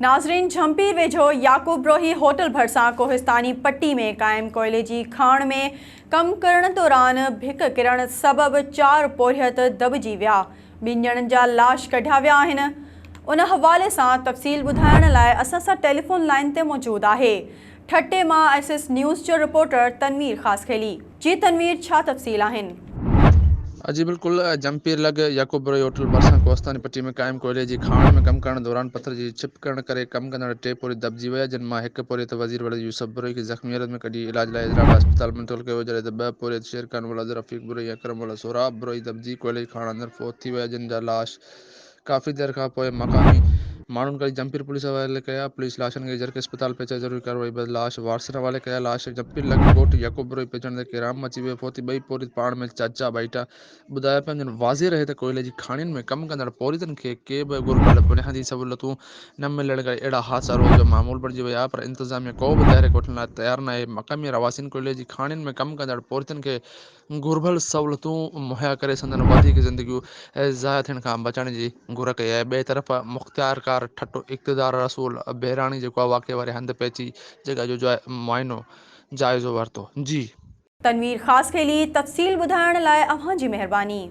नाज़रीन, झंपीर वेझो याकूब रोही होटल भरिसां कोहिस्तानी पट्टी में क़ाइम कोयले जी खाण में कम करण दौरान भिक किरण सबबि 4 पोरिहत दॿिजी विया। 2 ॼणनि जा लाश कढिया विया आहिनि। उन हवाले सां तफ़सील ॿुधाइण लाइ असां सां टेलीफोन लाइन ते मौजूदु आहे ठटे मां एसएस न्यूज़ जो रिपोर्टर तनवीर ख़ासखेली। जी तनवीर, छा तफ़सील आहिनि? जी बिल्कुल, जंपीर लॻ याकूब रोही होटल भरिसां कोहिस्तानी पट्टी में क़ाइम कोयले जी खाण में कम करण दौरान पत्थर जी छिपकण करे कम कंदड़ 3 पोरी दॿिजी विया, जिन मां 1 पोरियत वज़ीर वली यूसुफ बुरई खे ज़ख़्मी हालत में कढी इलाज लाइ हैदराबाद अस्पताल मुंतक़िल कयो, जॾहिं त 2 पोरियत शेरखान वल रफ़ीक बुरई ऐं अकरम वल सोहराब बुरई दॿिजी कोयले जी खाण अंदरि फ़ौत थी विया, जिन जा लाश काफ़ी देर खां पोइ मक़ामी माण्हुनि कढी जंपीर पुलिस हवाले कया। पुलिस लाशनि खे जरके अस्पताल पहुचाए ज़रूरी कार्रवाई बैदि लाश वारसनि हवाले कया। लाश जंपीर लॻ ॻोठ याकूब बुरई पहुचण ते किराम मची वियो। फ़ौती 2 पोरित पाण में चाचा भाईटा ॿुधाया पिया, जिन वाज़े रहे त कोयले जी खाणियुनि में कम कंदड़ पोरितनि खे के बि घुरिबल बुनियादी सहूलियतूं न मिलण करे अहिड़ा हादसा रोज़ जो मामूल बणिजी विया, पर इंतज़ामिया को बि तहरीक वठण लाइ तयारु न आहे। मक़ामी रवासिन कोयले जी खाणियुनि में कम कंदड़ पोरितनि खे घुरिबल सहूलियतूं मुहैया करे संदन वधीक ज़िंदगियूं ज़ाया थियण खां बचण जी घुर कई आहे। ॿिए तरफ़ मुख़्तियारकार ठट्टो इक़्तिदार रसूल बहिराणी जेको आहे वाक़े वारे हंधि पहुची जॻह जो मुआइनो जाइज़ो वरितो। जी तनवीर ख़ासखेली, तफ़सील ॿुधाइण लाइ अव्हां जी महिरबानी।